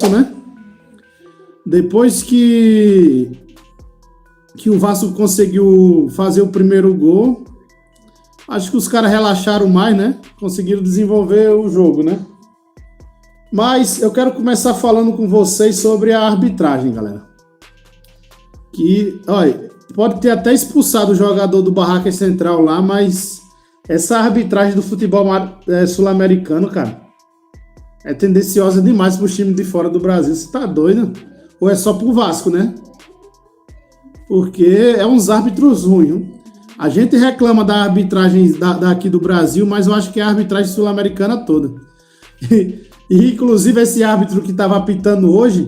né? Depois que o Vasco conseguiu fazer o primeiro gol, acho que os caras relaxaram mais, né? Conseguiram desenvolver o jogo, né? Mas eu quero começar falando com vocês sobre a arbitragem, galera. Que, olha, pode ter até expulsado o jogador do Barraca Central lá, mas essa arbitragem do futebol sul-americano, cara, é tendenciosa demais para os times de fora do Brasil. Você tá doido? Ou é só pro Vasco, né? Porque é uns árbitros ruins, viu? A gente reclama da arbitragem daqui do Brasil, mas eu acho que é a arbitragem sul-americana toda. E, inclusive, esse árbitro que estava apitando hoje,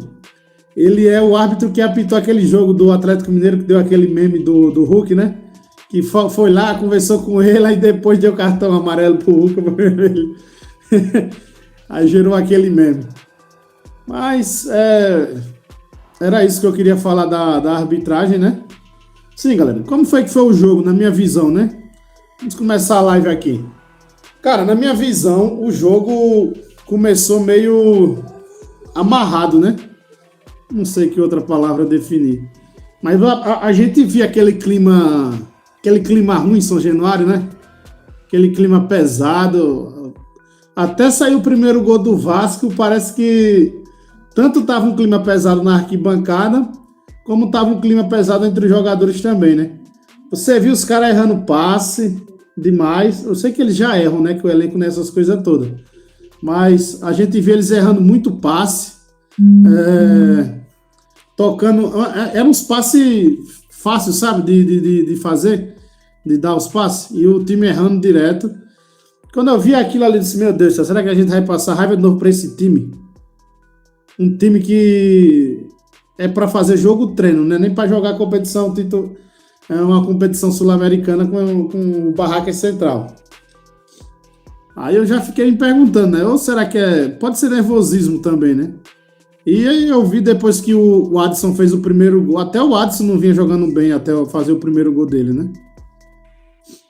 ele é o árbitro que apitou aquele jogo do Atlético Mineiro, que deu aquele meme do Hulk, né? Que foi lá, conversou com ele, aí depois deu cartão amarelo pro Hulk. Aí gerou aquele meme. Mas, era isso que eu queria falar da arbitragem, né? Sim, galera. Como foi que foi o jogo, na minha visão, né? Vamos começar a live aqui. Cara, na minha visão, o jogo começou meio amarrado, né? Não sei que outra palavra definir. Mas a gente via aquele clima ruim em São Januário, né? Aquele clima pesado. Até saiu o primeiro gol do Vasco, parece que tanto tava um clima pesado na arquibancada, como tava um clima pesado entre os jogadores também, né? Você viu os caras errando passe demais. Eu sei que eles já erram, né? Que o elenco nessas coisas todas. Mas a gente vê eles errando muito passe. Tocando. Eram uns passes fáceis, sabe? De fazer. De dar os passes. E o time errando direto. Quando eu vi aquilo ali, eu disse: meu Deus, será que a gente vai passar raiva de novo pra esse time? Um time que é para fazer jogo treino, né? Nem para jogar competição, uma competição sul-americana com o Barraca Central. Aí eu já fiquei me perguntando, né? Ou será que pode ser nervosismo também, né? E aí eu vi depois que o Adson fez o primeiro gol, até o Adson não vinha jogando bem até fazer o primeiro gol dele, né?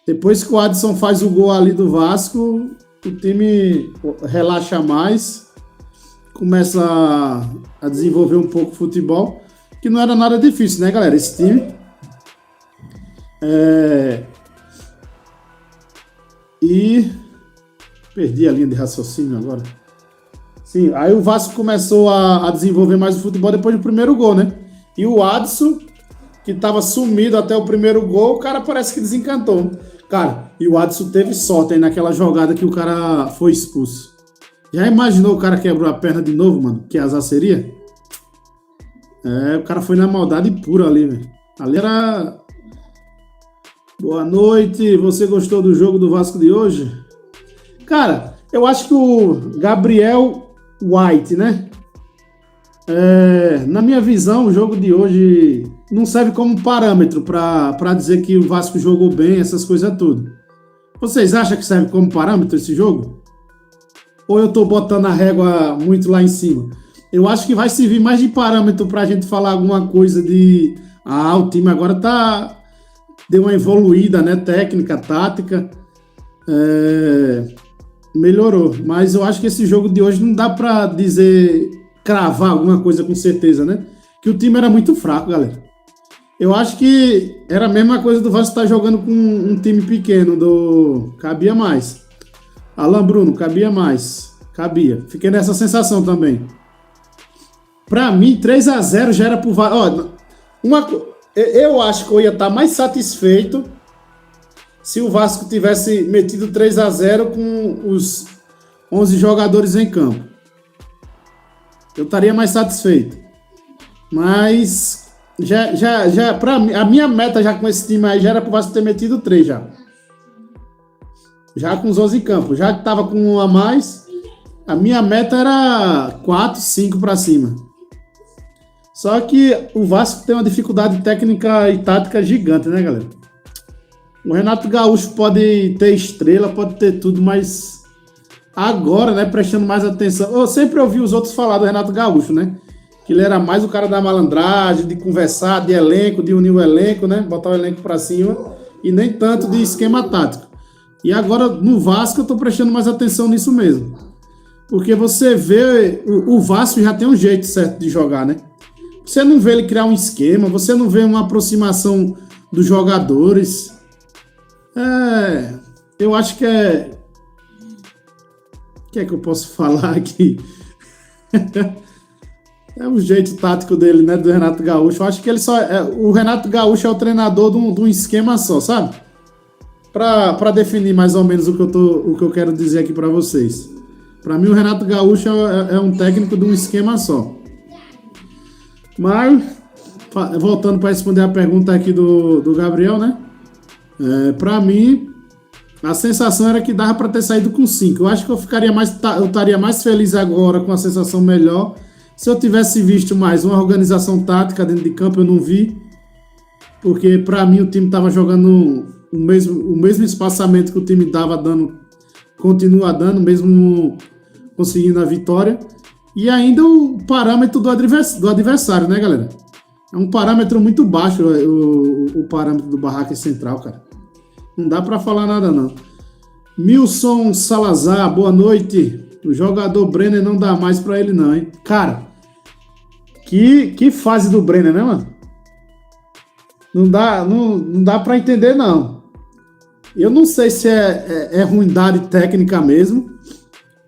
Depois que o Adson faz o gol ali do Vasco, o time relaxa mais, começa a desenvolver um pouco o futebol, que não era nada difícil, né, galera? Esse time. E perdi a linha de raciocínio agora. Sim, aí o Vasco começou a desenvolver mais o futebol depois do primeiro gol, né? E o Adson, que estava sumido até o primeiro gol, o cara parece que desencantou. Cara, e o Adson teve sorte aí naquela jogada que o cara foi expulso. Já imaginou o cara quebrou a perna de novo, mano? Que azar seria? O cara foi na maldade pura ali, velho. Ali era... Boa noite, você gostou do jogo do Vasco de hoje? Cara, eu acho que o Gabriel White, né? Na minha visão, o jogo de hoje não serve como parâmetro para dizer que o Vasco jogou bem, essas coisas tudo. Vocês acham que serve como parâmetro esse jogo? Ou eu tô botando a régua muito lá em cima? Eu acho que vai servir mais de parâmetro pra gente falar alguma coisa de... o time agora deu uma evoluída, né? Técnica, tática. Melhorou. Mas eu acho que esse jogo de hoje não dá pra dizer, cravar alguma coisa com certeza, né? Que o time era muito fraco, galera. Eu acho que era a mesma coisa do Vasco estar jogando com um time pequeno, cabia mais. Alan Bruno, cabia mais. Cabia. Fiquei nessa sensação também. Pra mim, 3-0 já era pro Vasco. Eu acho que eu ia estar mais satisfeito se o Vasco tivesse metido 3-0 com os 11 jogadores em campo. Eu estaria mais satisfeito. Mas já pra mim, a minha meta já com esse time aí já era pro Vasco ter metido 3 já. Já com os 11 em campo. Já que tava com um a mais, a minha meta era 4, 5 pra cima. Só que o Vasco tem uma dificuldade técnica e tática gigante, né, galera? O Renato Gaúcho pode ter estrela, pode ter tudo, mas agora, né, prestando mais atenção... Eu sempre ouvi os outros falar do Renato Gaúcho, né? Que ele era mais o cara da malandragem, de conversar, de elenco, de unir o elenco, né? Botar o elenco pra cima e nem tanto de esquema tático. E agora, no Vasco, eu tô prestando mais atenção nisso mesmo. Porque você vê, o Vasco já tem um jeito certo de jogar, né? Você não vê ele criar um esquema, você não vê uma aproximação dos jogadores. Eu acho que é. O que é que eu posso falar aqui? É o jeito tático dele, né? Do Renato Gaúcho. Eu acho que ele só. O Renato Gaúcho é o treinador de um esquema só, sabe? Para definir mais ou menos o que eu quero dizer aqui para vocês. Para mim, o Renato Gaúcho é um técnico de um esquema só. Mas, voltando para responder a pergunta aqui do Gabriel, né? Para mim, a sensação era que dava para ter saído com 5. Eu acho que eu estaria mais feliz agora com a sensação melhor se eu tivesse visto mais uma organização tática dentro de campo. Eu não vi, porque para mim o time estava jogando o mesmo espaçamento que o time estava dando, continua dando, mesmo conseguindo a vitória. E ainda o parâmetro do adversário, né, galera? É um parâmetro muito baixo, o parâmetro do Barracas Central, cara. Não dá pra falar nada, não. Milson Salazar, boa noite. O jogador Brenner não dá mais pra ele, não, hein? Cara, que fase do Brenner, né, mano? Não dá pra entender, não. Eu não sei se é ruindade técnica mesmo.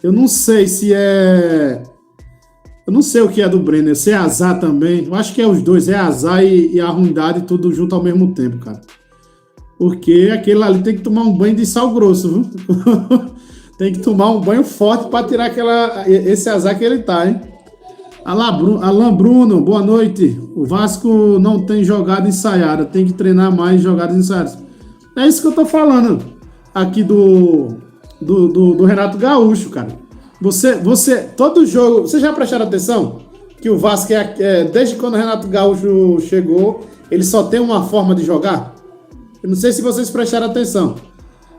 Eu não sei se é... Eu não sei o que é do Brenner, se é azar também. Eu acho que é os dois, é azar e a ruindade tudo junto ao mesmo tempo, cara. Porque aquele ali tem que tomar um banho de sal grosso, viu? Tem que tomar um banho forte para tirar esse azar que ele tá, hein? Alain Bruno, boa noite. O Vasco não tem jogada ensaiada, tem que treinar mais jogadas ensaiadas. É isso que eu tô falando aqui do Renato Gaúcho, cara. Todo jogo, você já prestaram atenção que o Vasco desde quando o Renato Gaúcho chegou, ele só tem uma forma de jogar? Eu não sei se vocês prestaram atenção,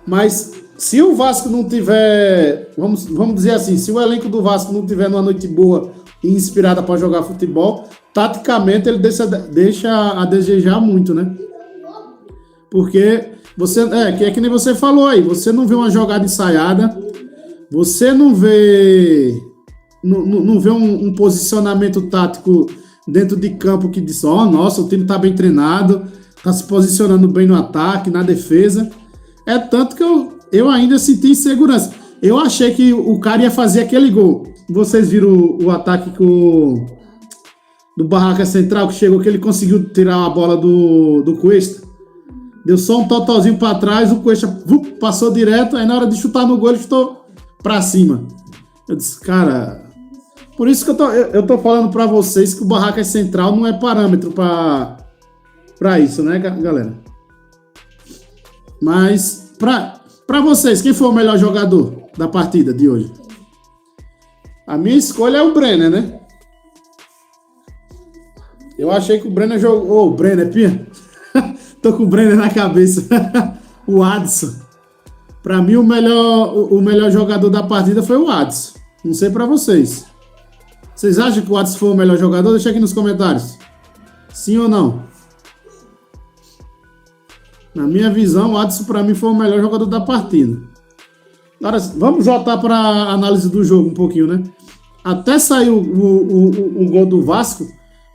mas se o Vasco não tiver, vamos dizer assim, se o elenco do Vasco não tiver numa noite boa e inspirada para jogar futebol, taticamente ele deixa a desejar muito, né? Porque que nem você falou aí, você não vê uma jogada ensaiada, você não vê um posicionamento tático dentro de campo que diz, nossa, o time está bem treinado, está se posicionando bem no ataque, na defesa. É tanto que eu ainda senti insegurança. Eu achei que o cara ia fazer aquele gol. Vocês viram o ataque do Barraca Central, que chegou, que ele conseguiu tirar a bola do Cuesta. Deu só um totalzinho para trás, o Cuesta passou direto, aí na hora de chutar no gol ele chutou pra cima. Eu disse, cara... Por isso que eu tô falando pra vocês que o Barracas Central não é parâmetro pra isso, né, galera? Mas, pra vocês, quem foi o melhor jogador da partida de hoje? A minha escolha é o Brenner, né? Eu achei que o Brenner jogou... o Brenner, Pia? Tô com o Brenner na cabeça. O Adson. Pra mim, o melhor jogador da partida foi o Adson. Não sei pra vocês. Vocês acham que o Adson foi o melhor jogador? Deixa aqui nos comentários. Sim ou não? Na minha visão, o Adson pra mim foi o melhor jogador da partida. Agora, vamos voltar para a análise do jogo um pouquinho, né? Até sair o gol do Vasco,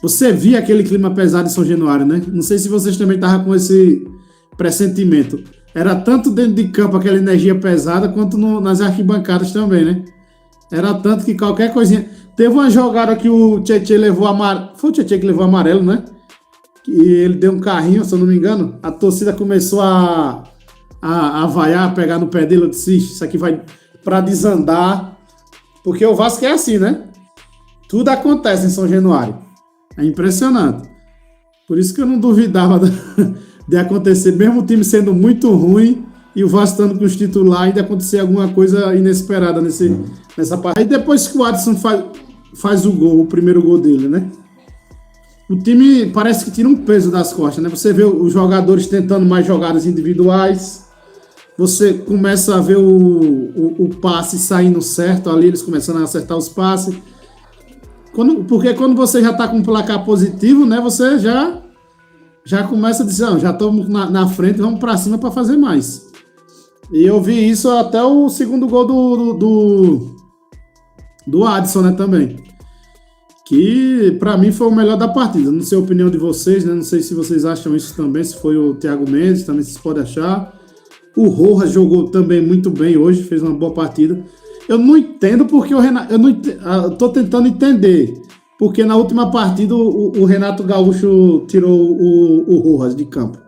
você via aquele clima pesado em São Januário, né? Não sei se vocês também estavam com esse pressentimento. Era tanto dentro de campo aquela energia pesada, quanto nas arquibancadas também, né? Era tanto que qualquer coisinha... Teve uma jogada que o Tietê levou amarelo. Foi o Tietê que levou amarelo, né? Que ele deu um carrinho, se eu não me engano. A torcida começou a vaiar, pegar no pé dele. Eu disse, isso aqui vai pra desandar. Porque o Vasco é assim, né? Tudo acontece em São Januário. É impressionante. Por isso que eu não duvidava de acontecer, mesmo o time sendo muito ruim e o Vasco estando com os titulares, de acontecer alguma coisa inesperada nessa parte. Aí depois que o Adson faz o gol, o primeiro gol dele, né? O time parece que tira um peso das costas, né? Você vê os jogadores tentando mais jogadas individuais, você começa a ver o passe saindo certo ali, eles começando a acertar os passes. Porque quando você já está com um placar positivo, né? Você já começa a dizer, já estamos na frente, vamos para cima para fazer mais. E eu vi isso até o segundo gol do Adson, né, também. Que para mim foi o melhor da partida. Não sei a opinião de vocês, né? Não sei se vocês acham isso também, se foi o Thiago Mendes, também vocês podem achar. O Rojas jogou também muito bem hoje, fez uma boa partida. Eu não entendo porque o Renato. Eu tô tentando entender. Porque na última partida o Renato Gaúcho tirou o Rojas de campo.